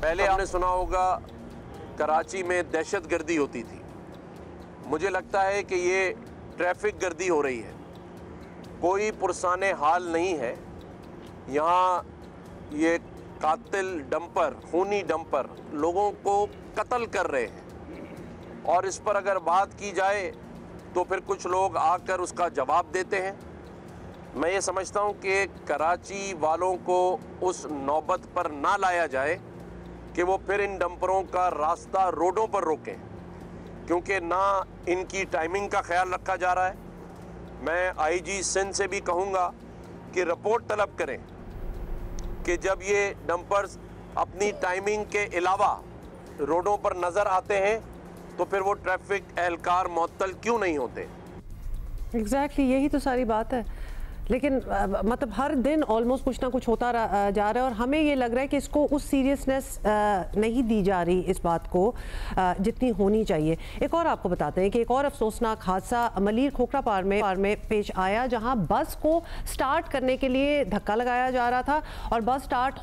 पहले आपने सुना होगा कराची में दहशतगर्दी होती थी। मुझे लगता है कि ये ट्रैफिक गर्दी हो रही है। कोई पुरसाने हाल नहीं है। यहाँ ये कातिल डंपर, खूनी डंपर लोगों को कत्ल कर रहे हैं और इस पर अगर बात की जाए तो फिर कुछ लोग आकर उसका जवाब देते हैं। मैं ये समझता हूँ कि कराची वालों को उस नौबत पर ना लाया जाए कि वो फिर इन डंपरों का रास्ता रोडों पर रोकें, क्योंकि ना इनकी टाइमिंग का ख्याल रखा जा रहा है। मैं आईजी सिंध से भी कहूँगा कि रिपोर्ट तलब करें कि जब ये डंपर्स अपनी टाइमिंग के अलावा रोडों पर नज़र आते हैं तो फिर वो ट्रैफिक एहलकार मुअत्तल क्यों नहीं होते। एग्जैक्टली यही तो सारी बात है। लेकिन मतलब हर दिन ऑलमोस्ट कुछ ना कुछ होता जा रहा है और हमें ये लग रहा है कि इसको उस सीरियसनेस नहीं दी जा रही इस बात को जितनी होनी चाहिए। एक और आपको बताते हैं कि एक और अफसोसनाक हादसा मलीर खोखरा पार में पेश आया, जहां बस को स्टार्ट करने के लिए धक्का लगाया जा रहा था और बस स्टार्ट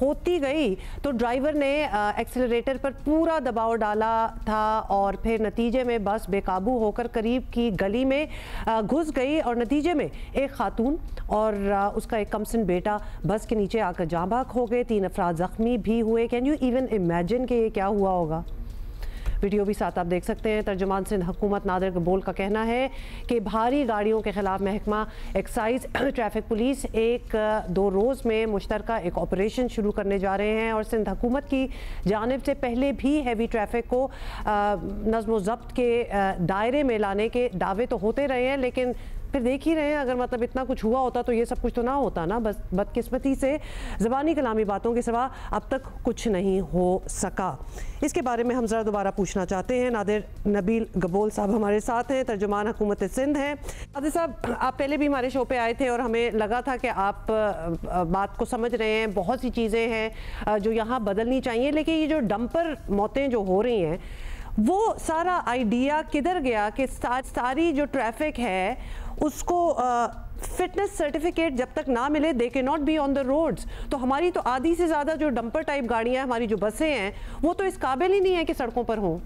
होती गई तो ड्राइवर ने एक्सेलरेटर पर पूरा दबाव डाला था और फिर नतीजे में बस बेकाबू होकर करीब की गली में घुस गई और नतीजे में एक खातून और उसका एक कमसिन बेटा बस के नीचे आकर जाँ बाग हो गए। 3 अफराद जख्मी भी हुए। कैन यू इवन इमेजिन कि ये क्या हुआ होगा। वीडियो भी साथ आप देख सकते हैं। तर्जुमान सिंध हुकूमत नादिर गबोल का कहना है कि भारी गाड़ियों के खिलाफ महकमा एक्साइज ट्रैफिक पुलिस 1-2 रोज़ में मुश्तरका एक ऑपरेशन शुरू करने जा रहे हैं और सिंध हुकूमत की जानिब से पहले भी हैवी ट्रैफिक को नज़्म व ज़ब्त के दायरे में लाने के दावे तो होते रहे हैं, लेकिन फिर देख ही रहे हैं अगर मतलब इतना कुछ हुआ होता तो ये सब कुछ तो ना होता ना। बस बदकिस्मती से ज़बानी कलामी बातों के सिवा अब तक कुछ नहीं हो सका। इसके बारे में हम ज़रा दोबारा पूछना चाहते हैं। नादिर नबील गबोल साहब हमारे साथ हैं, तर्जुमान हुकूमत सिंध हैं। नादिर साहब, आप पहले भी हमारे शो पे आए थे और हमें लगा था कि आप बात को समझ रहे हैं। बहुत सी चीज़ें हैं जो यहाँ बदलनी चाहिए, लेकिन ये जो डंपर मौतें जो हो रही हैं वो सारा आइडिया किधर गया कि सारी जो ट्रैफिक है उसको फिटनेस सर्टिफिकेट जब तक ना मिले दे के not be on the roads. तो हमारी तो आधी से ज़्यादा जो डंपर टाइप गाड़ियाँ, हमारी जो बसें हैं, वो तो इस काबिल ही नहीं है कि सड़कों पर हों।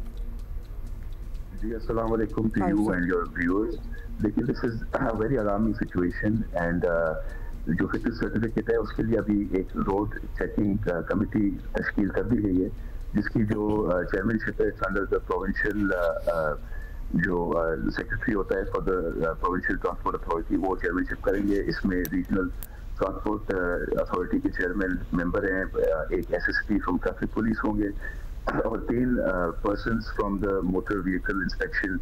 जी, अस्सलाम वालेकुम to you and your viewers. देखिए, this is a very alarming situation and जो फिटनेस सर्टिफिकेट है उसके लिए अभी एक रोड चेकिंग कमेटी तश्कील कर दी गई है, जिसकी जो चेयरमैनशिप है अंडर द प्रोविंशियल जो सेक्रेटरी होता है for the provincial transport authority, वो चेयरमैनशिप करेंगे। इसमें रीजनल ट्रांसपोर्ट अथॉरिटी के चेयरमैन मेंबर हैं, एक एसएसपी फ्रॉम ट्रैफिक पुलिस होंगे और 3 persons from the motor vehicle inspection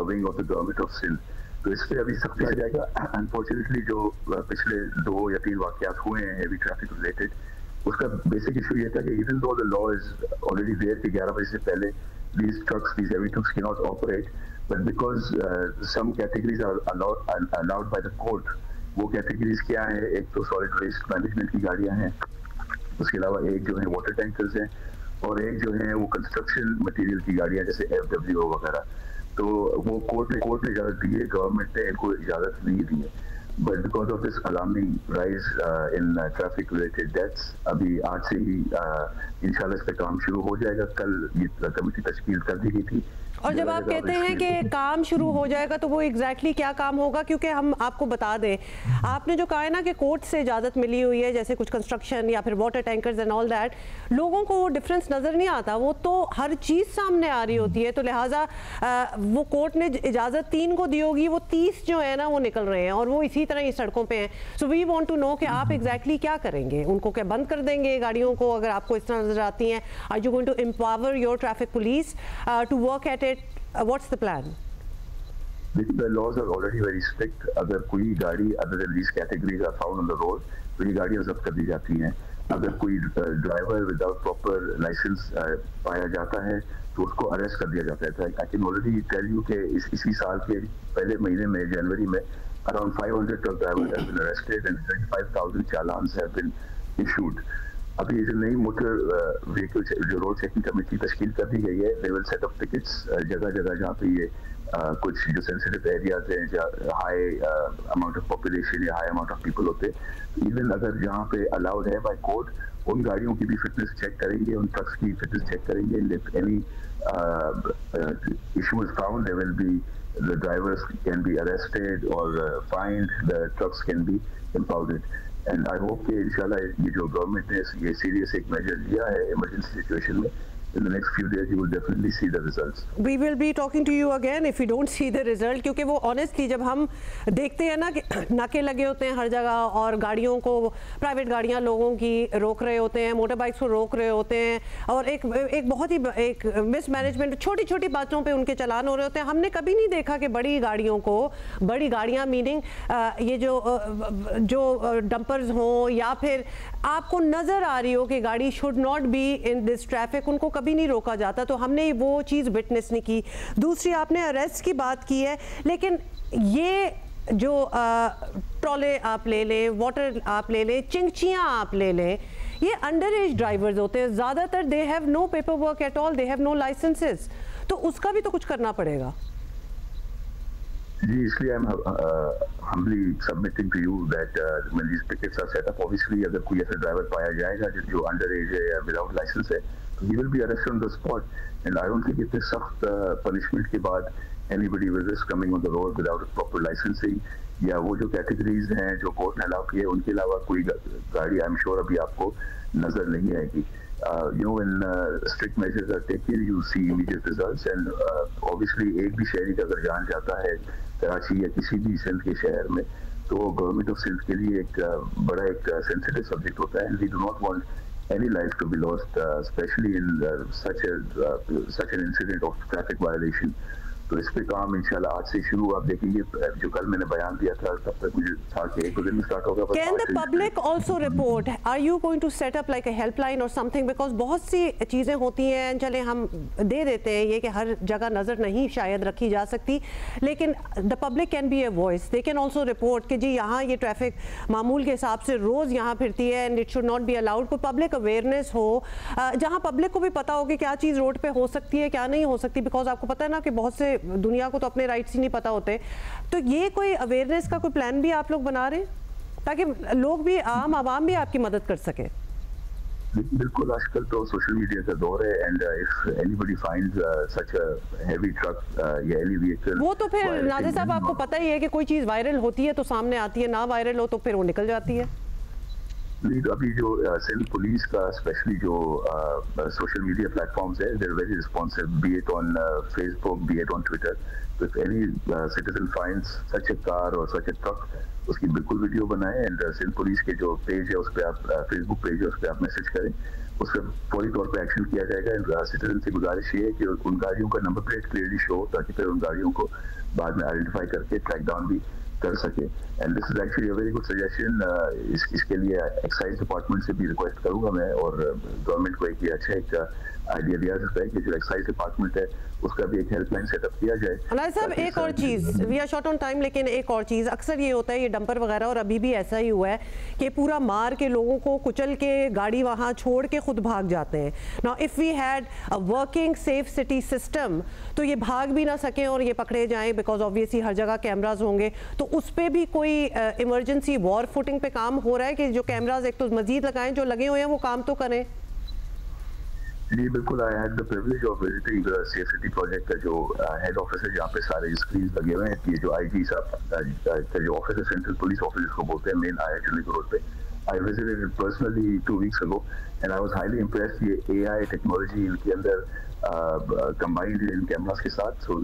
wing of the government of Sindh. तो इस पर अभी सख्ती आ जाएगा। अनफॉर्चुनेटली जो पिछले 2 या 3 वाकयात हुए हैं हैवी ट्रैफिक रिलेटेड, उसका बेसिक इशू ये था कि even though the law is already there कि 11 बजे से पहले these heavy trucks cannot operate, but because some categories are allowed by the court। वो categories क्या है? एक तो solid waste management की गाड़ियाँ हैं, उसके अलावा एक जो है water tankers हैं और एक जो है वो construction material की गाड़ियाँ जैसे FWO वगैरह। तो वो कोर्ट ने इजाज़त दी है, गवर्नमेंट ने इनको इजाज़त नहीं दी है। But because of this alarming rise in traffic related deaths, अभी आज से ही इंशाल्लाह इस पे काम शुरू हो जाएगा। कल ये कमेटी तश्कील कर दी गई थी और जब आप कहते हैं कि काम शुरू हो जाएगा तो वो एग्जैक्टली क्या काम होगा? क्योंकि हम आपको बता दें, आपने जो कहा है ना कि कोर्ट से इजाज़त मिली हुई है, जैसे कुछ कंस्ट्रक्शन या फिर water tankers and all that, लोगों को वो डिफरेंस नज़र नहीं आता, वो तो हर चीज़ सामने आ रही होती है। तो लिहाजा वो कोर्ट ने इजाज़त 3 को दी होगी, वो 30 जो है ना वो निकल रहे हैं और वो इसी तरह ही सड़कों पर हैं। So we want to know कि आप एग्जैक्टली क्या करेंगे? उनको क्या बंद कर देंगे गाड़ियों को अगर आपको इस तरह नज़र आती हैं? Are you going to empower your traffic police to work at it? What's the plan? The laws are already very strict। अगर कोई गाड़ी other than these categories are found on the road, तो ये गाड़ियाँ जब्त कर दी जाती हैं। अगर कोई ड्राइवर विदाउट प्रॉपर लाइसेंस पाया जाता है तो उसको अरेस्ट कर दिया जाता है। I can already tell you कि इसी साल के पहले महीने में जनवरी में around 500 truck drivers have been arrested and 35,000 chalans have been issued। अभी जो नई मोटर व्हीकल जो रोड चेकिंग कमेटी तश्कील कर दी गई है, they will set up tickets जगह जगह जहाँ पे ये कुछ जो सेंसिटिव एरियाज हैं, जहाँ हाई अमाउंट ऑफ पॉपुलेशन या हाई अमाउंट ऑफ पीपल होते हैं, इवन अगर जहाँ पे अलाउड है बाय कोर्ट उन गाड़ियों की भी फिटनेस चेक करेंगे, उन ट्रक्स की फिटनेस चेक करेंगे. If any issue is found, there will be the drivers can be arrested or fined. The trucks can be impounded. And I hope कि इंशाल्लाह ये जो गवर्नमेंट ने ये सीरियस एक मेजर लिया है इमरजेंसी सिचुएशन में, in the next few days you will definitely see the results. We will be talking to you again if we don't see the result, क्योंकि वो honestly जब हम देखते हैं ना कि नाके लगे होते हैं हर जगह और गाड़ियों को, प्राइवेट गाड़ियां लोगों की रोक रहे होते हैं, मोटर बाइक्स को रोक रहे होते हैं और एक बहुत ही एक मिसमैनेजमेंट, छोटी छोटी बातों पे उनके चालान हो रहे होते हैं. हमने कभी नहीं देखा कि बड़ी गाड़ियों को, बड़ी गाड़ियाँ मीनिंग ये जो डंपर्स हों या फिर आपको नज़र आ रही हो कि गाड़ी should not be in this traffic, उनको कभी नहीं रोका जाता. तो हमने वो चीज़ विटनेस नहीं की. दूसरी आपने अरेस्ट की बात की है, लेकिन ये जो ट्रॉले आप ले लें, वाटर आप ले लें, चिंचियाँ आप ले लें, ये अंडर एज ड्राइवर्स होते हैं ज़्यादातर. They have no paper work at all, they have no licences. तो उसका भी तो कुछ करना पड़ेगा. जी, इसलिए I'm humbly submitting to you that when these tickets are set up, obviously अगर कोई ऐसा ड्राइवर पाया जाएगा जो अंडर एज है या विदाउट लाइसेंस है, he will be arrested on the spot. And I don't think इतने सख्त punishment के बाद anybody will risk coming on the road without a proper licensing. या वो जो कैटेगरीज हैं जो कोर्ट ने अलाउ की है, उनके अलावा कोई गाड़ी I'm sure अभी आपको नजर नहीं आएगी. You know, when strict measures are taken, you see immediate results. And obviously एक भी शहरी का अगर जान जाता है कराची या किसी भी सिंध के शहर में, तो गवर्नमेंट ऑफ सिंध के लिए एक बड़ा एक सेंसिटिव सब्जेक्ट होता है. And we do not want any life to be lost, especially in such an incident of traffic violation. तो इस पे काम इंशाल्लाह आज से शुरू. आप देखेंगे जो कल मैंने बयान दिया था, तब तक मुझे था कि 1-2 दिन में स्टार्ट होगा. Can the public also report? Are you going to set up like a helpline or something? Because बहुत सी चीज़ें होती हैं, चले हम दे देते हैं ये कि हर जगह नज़र नहीं शायद रखी जा सकती, लेकिन the public can be a voice. They can also report कि जी यहाँ ये ट्रैफिक मामूल के हिसाब से रोज़ यहाँ फिरती है and it should not be allowed. कोई पब्लिक अवेयरनेस हो जहाँ पब्लिक को भी पता हो कि क्या चीज़ रोड पे हो सकती है, क्या नहीं हो सकती. बिकॉज आपको पता है ना कि बहुत से दुनिया को तो अपने राइट्स ही नहीं पता होते. तो ये कोई अवेयरनेस का कोई प्लान भी आप लोग बना रहे हैं ताकि लोग भी, आम आवाम भी आपकी मदद कर सके? बिल्कुल, आजकल तो सोशल मीडिया का दौर है. And if anybody finds such a heavy truck या एनी व्हीकल, वो तो फिर नाज़िर साहब आपको पता ही है कि कोई चीज़ वायरल होती है तो सामने आती है, ना वायरल हो तो फिर वो निकल जाती है. अभी जो सिंध पुलिस का स्पेशली जो सोशल मीडिया प्लेटफॉर्म्स है, they are very responsive, be it on Facebook, be it on Twitter. तो if any citizen finds such a car और सच ए ट्रक, उसकी बिल्कुल वीडियो बनाएं. एंड सिंध पुलिस के जो पेज है उस पर आप, फेसबुक पेज है उस पर आप मैसेज करें, उस पर फौरी तौर पर एक्शन किया जाएगा. एंड सिटीजन से गुजारिश ये है कि उन गाड़ियों का नंबर प्लेट क्लियरली शो, ताकि फिर उन गाड़ियों को बाद में आइडेंटिफाई करके ट्रैक डाउन भी कर सके. And this is actually a very good suggestion. इसके लिए एक्साइज डिपार्टमेंट से भी रिक्वेस्ट करूंगा मैं, और गवर्नमेंट को एक अच्छा एक आइडिया दिया सकता है कि जो एक्साइज डिपार्टमेंट है उसका भी एक हेल्पलाइन सेटअप किया जाए. नाज़िर साहब, एक और चीज़, we are short on time, लेकिन एक और चीज़ अक्सर ये होता है, ये डंपर वगैरह, और अभी भी ऐसा ही हुआ है कि पूरा मार के लोगों को कुचल के गाड़ी वहाँ छोड़ के खुद भाग जाते हैं. Now if we had a working safe city system तो ये भाग भी ना सकें और ये पकड़े जाएं, बिकॉज ऑब्वियसली हर जगह कैमराज होंगे. तो उस पर भी कोई इमरजेंसी वॉर फुटिंग पे काम हो रहा है कि जो कैमराज एक तो मजीद लगाएं, जो लगे हुए हैं वो काम तो करें? जी बिल्कुल, I had the privilege of visiting the safe city project का जो हेड ऑफिस है, जहाँ पे सारे स्क्रीन लगे हुए हैं. ये जो आईजी साहब का जो ऑफिस है, सेंट्रल पुलिस ऑफिस जिसको बोलते हैं, मेन आईआईटी रोड पे, I visited it personally 2 weeks ago and I was highly impressed. ये एआई टेक्नोलॉजी इनके अंदर कंबाइंड इन कैमरास के साथ. So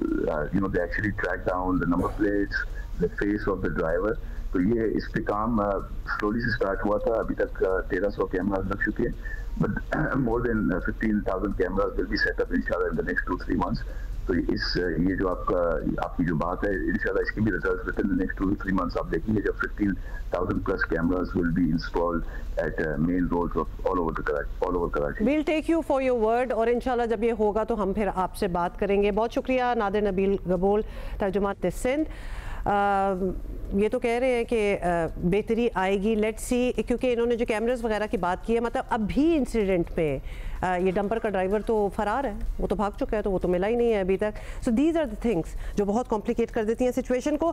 you know, they actually track down the number plates, the face of the driver. तो ये इस पे काम स्लोली से स्टार्ट हुआ था. अभी तक 1300 कैमरास लग चुके हैं, but more than 15,000 cameras will be set up inshallah in the next 2-3 months. तो ये जो आपकी जो बात है, इंशाल्लाह इसकी भी results with in the next 2-3 months आप देखेंगे, जब 15,000 plus cameras will be installed at main roads of all over Karachi. We'll take you for your word, और इंशाल्लाह जब ये होगा तो हम फिर आपसे बात करेंगे. बहुत शुक्रिया नादिर नबील गबोल, तर्जुमान सिंध. ये तो कह रहे हैं कि बेहतरी आएगी, लेट्स सी, क्योंकि इन्होंने जो कैमरास वगैरह की बात की है, मतलब अभी इंसिडेंट में ये डंपर का ड्राइवर तो फरार है, वो तो भाग चुका है, तो वो तो मिला ही नहीं है अभी तक। So these are the things जो बहुत कॉम्प्लिकेट कर देती हैं सिचुएशन को।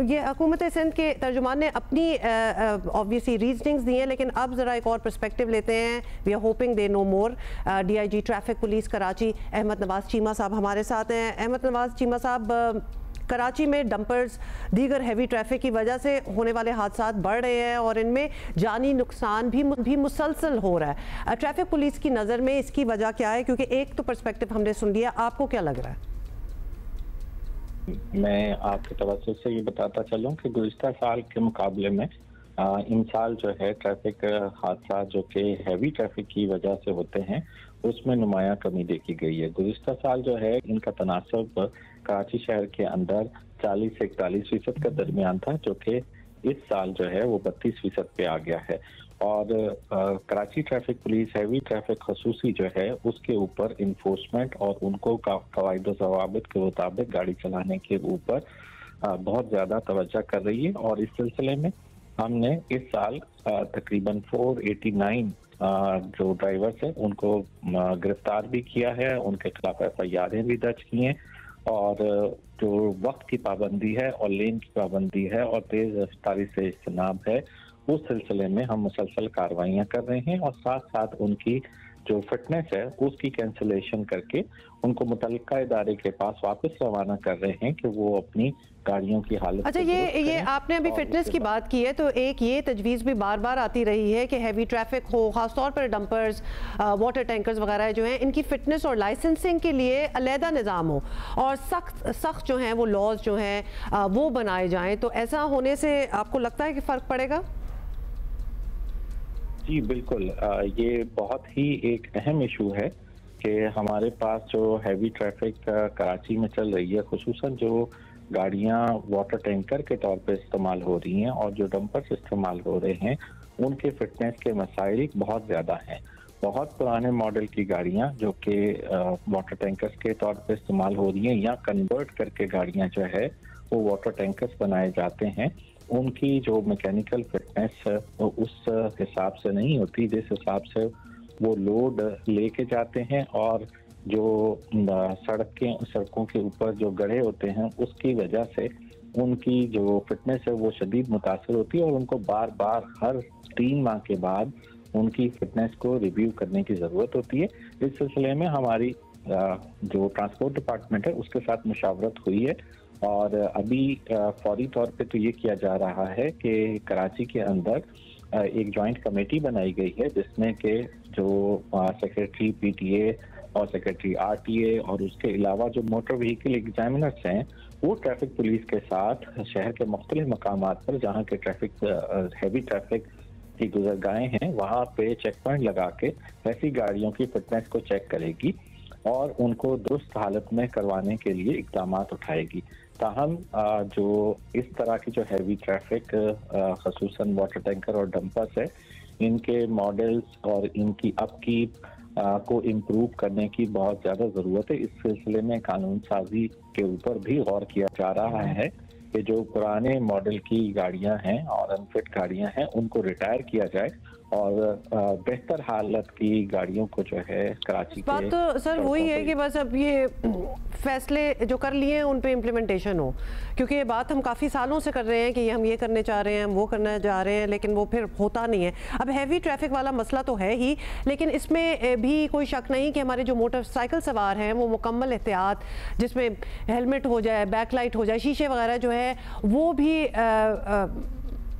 ये हुकूमत सिंध के तर्जुमान ने अपनी ऑब्वियसली रीजनिंग्स दी हैं, लेकिन अब ज़रा एक और पर्सपेक्टिव लेते हैं। We are hoping they know more. DIG traffic police Karachi Ahmed Nawaz Cheema sahab हमारे साथ हैं। अहमद नवाज चीमा साहब, कराची में डंपर्स दीगर हैवी ट्रैफिक की वजह से होने वाले हादसात बढ़ रहे हैं और इनमें जानी नुकसान भी मुसलसल हो रहा है। ट्रैफिक पुलिस की नज़र में इसकी वजह क्या है? क्योंकि एक तो पर्सपेक्टिव हमने सुन लिया, आपको क्या लग रहा है? मैं आपके तवज्जो से ये बताता चलूं कि गुज़िश्ता साल के मुकाबले में इन साल जो है ट्रैफिक हादसा जो कि हैवी ट्रैफिक की वजह से होते हैं उसमें नुमायां कमी देखी गई है। गुज़िश्ता साल जो है इनका तनासब कराची शहर के अंदर 40 से 41% का दरमियान था, जो कि इस साल जो है वो 32% पे आ गया है। और Karachi traffic police heavy traffic खसूसी जो है उसके ऊपर इन्फोर्समेंट और उनको कवायद ज़वाबित के मुताबिक गाड़ी चलाने के ऊपर बहुत ज़्यादा तवज्जो कर रही है। और इस सिलसिले में हमने इस साल तकरीबन 489 जो ड्राइवर्स हैं उनको गिरफ्तार भी किया है, उनके खिलाफ FIR भी दर्ज की हैं। और जो वक्त की पाबंदी है और लेन की पाबंदी है और तेज रफ्तारी से इज्तनाब है, उस सिलसिले में हम मुसलसल कार्रवाइयाँ कर रहे हैं और साथ साथ उनकी जो फिटनेस है उसकी कैंसिलेशन करके उनको मुतल्लिका इदारे के पास वापस रवाना कर रहे हैं कि वो अपनी गाड़ियों की हालत। अच्छा, ये आपने अभी फिटनेस की बात की है, तो एक ये तजवीज़ भी बार बार आती रही है कि हैवी ट्रैफिक हो, खासतौर पर डंपर्स, वाटर टैंकर्स वगैरह जो हैं, इनकी फिटनेस और लाइसेंसिंग के लिए अलहदा निज़ाम हो और सख्त जो हैं वो लॉज जो हैं वो बनाए जाएँ। तो ऐसा होने से आपको लगता है कि फ़र्क पड़ेगा? जी बिल्कुल, ये बहुत ही एक अहम इशू है कि हमारे पास जो हैवी ट्रैफिक कराची में चल रही है, खुसूसन जो गाड़ियां वाटर टैंकर के तौर पे इस्तेमाल हो रही हैं और जो डंपर्स इस्तेमाल हो रहे हैं, उनके फिटनेस के मसाइल बहुत ज़्यादा हैं। बहुत पुराने मॉडल की गाड़ियां जो कि वाटर टैंकर्स के तौर पे इस्तेमाल हो रही हैं या कन्वर्ट करके गाड़ियां जो है वो वाटर टैंकर्स बनाए जाते हैं, उनकी जो मैकेनिकल फिटनेस उस हिसाब से नहीं होती जिस हिसाब से वो लोड लेके जाते हैं। और जो सड़कों के ऊपर जो गड्ढे होते हैं उसकी वजह से उनकी जो फिटनेस है वो शदीद मुतासर होती है और उनको बार बार हर 3 माह के बाद उनकी फिटनेस को रिव्यू करने की ज़रूरत होती है। इस सिलसिले में हमारी जो ट्रांसपोर्ट डिपार्टमेंट है उसके साथ मुशावरत हुई है और अभी फौरी तौर पे तो ये किया जा रहा है कि कराची के अंदर एक जॉइंट कमेटी बनाई गई है जिसमें कि जो सेक्रेटरी PTA और सेक्रेटरी RTA और उसके अलावा जो मोटर व्हीकल एग्जामिनर्स हैं वो ट्रैफिक पुलिस के साथ शहर के मुख्तलिफ मकामात पर जहाँ के ट्रैफिक हैवी ट्रैफिक की गुजरगाहें हैं वहाँ पे चेक पॉइंट लगा के ऐसी गाड़ियों की फिटनेस को चेक करेगी और उनको दुरुस्त हालत में करवाने के लिए इक़दाम उठाएगी। ताहम जो इस तरह की जो हैवी ट्रैफिक खसूसन वाटर टैंकर और डंपर्स है, इनके मॉडल्स और इनकी अपकीप को इम्प्रूव करने की बहुत ज़्यादा ज़रूरत है। इस सिलसिले में कानून साजी के ऊपर भी गौर किया जा रहा है कि जो पुराने मॉडल की गाड़ियां हैं और अनफिट गाड़ियां हैं उनको रिटायर किया जाए और बेहतर हालत की गाड़ियों को जो है कराची बात तो सर वही है कि बस अब ये फैसले जो कर लिए हैं उन पे इम्प्लीमेंटेशन हो, क्योंकि ये बात हम काफ़ी सालों से कर रहे हैं कि हम ये करने चाह रहे हैं, हम वो करने जा रहे हैं, लेकिन वो फिर होता नहीं है। अब हैवी ट्रैफिक वाला मसला तो है ही, लेकिन इसमें भी कोई शक नहीं कि हमारे जो मोटरसाइकिल सवार हैं वो मुकम्मल एहतियात, जिसमें हेलमेट हो जाए, बैकलाइट हो जाए, शीशे वगैरह जो है वो भी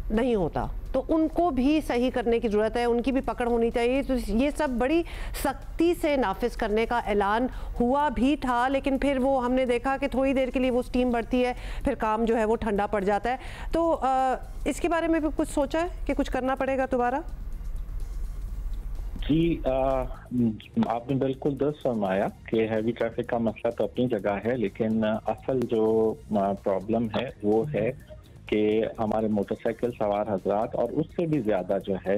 नहीं होता, तो उनको भी सही करने की ज़रूरत है, उनकी भी पकड़ होनी चाहिए। तो ये सब बड़ी सख्ती से नाफिज करने का ऐलान हुआ भी था, लेकिन फिर वो हमने देखा कि थोड़ी देर के लिए वो स्टीम बढ़ती है, फिर काम जो है वो ठंडा पड़ जाता है। तो इसके बारे में भी कुछ सोचा है कि कुछ करना पड़ेगा दोबारा? जी आपने बिल्कुल दुरुस्त फरमाया कि हैवी ट्रैफिक का मसला तो अपनी जगह है, लेकिन असल जो प्रॉब्लम है वो है कि हमारे मोटरसाइकिल सवार हजरात और उससे भी ज़्यादा जो है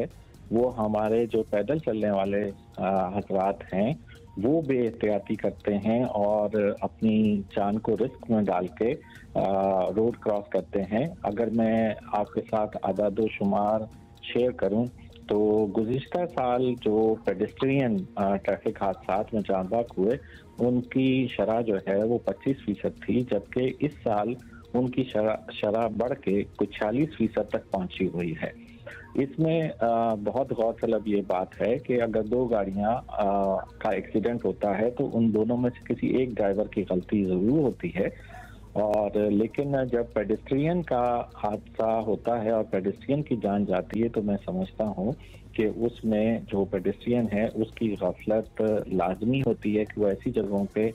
वो हमारे जो पैदल चलने वाले हजरात हैं वो बेएहतियाती करते हैं और अपनी जान को रिस्क में डाल के रोड क्रॉस करते हैं। अगर मैं आपके साथ आदादो शुमार शेयर करूं तो गुज़िश्ता साल जो पेडेस्ट्रियन ट्रैफिक हादसात में जान बाक हुए उनकी शरह जो है वो 25% थी, जबकि इस साल उनकी शरह बढ़ के कुछ 46% तक पहुंची हुई है। इसमें बहुत गौरतलब ये बात है कि अगर दो गाड़ियां का एक्सीडेंट होता है तो उन दोनों में से किसी एक ड्राइवर की गलती ज़रूर होती है, और लेकिन जब पेडेस्ट्रियन का हादसा होता है और पेडेस्ट्रियन की जान जाती है तो मैं समझता हूँ कि उसमें जो पेडेस्ट्रियन है उसकी गफलत लाजमी होती है कि वो ऐसी जगहों पे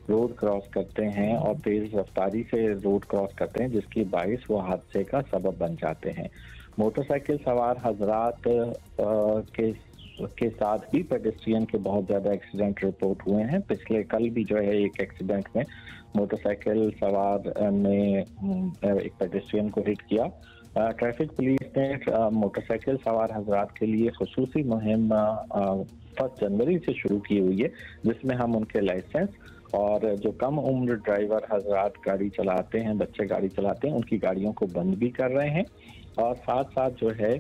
रोड क्रॉस करते हैं और तेज रफ्तारी से रोड क्रॉस करते हैं जिसकी बाइस वो हादसे का सबब बन जाते हैं। मोटरसाइकिल सवार हजरात के साथ भी पेडेस्ट्रियन के बहुत ज़्यादा एक्सीडेंट रिपोर्ट हुए हैं। पिछले कल भी जो है एक एक्सीडेंट में मोटरसाइकिल सवार ने एक पेडेस्ट्रियन को हिट किया। ट्रैफिक पुलिस ने मोटरसाइकिल सवार हजरात के लिए खुसूसी मुहिम 1 जनवरी से शुरू की हुई है, जिसमें हम उनके लाइसेंस और जो कम उम्र ड्राइवर हजरात गाड़ी चलाते हैं, बच्चे गाड़ी चलाते हैं, उनकी गाड़ियों को बंद भी कर रहे हैं। और साथ साथ जो है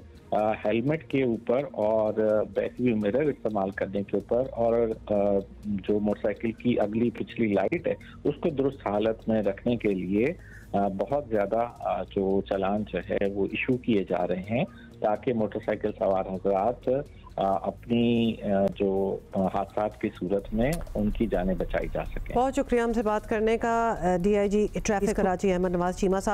हेलमेट के ऊपर और बैकव्यू मिरर इस्तेमाल करने के ऊपर और जो मोटरसाइकिल की अगली पिछली लाइट है उसको दुरुस्त हालत में रखने के लिए बहुत ज़्यादा जो चालान जो है वो इशू किए जा रहे हैं, ताकि मोटरसाइकिल सवार हजरात अपनी जो हादसात की सूरत में उनकी जानें बचाई जा सकें। बहुत शुक्रिया हमसे बात करने का DIG ट्रैफिक कराची अहमद नवाज चीमा साहब।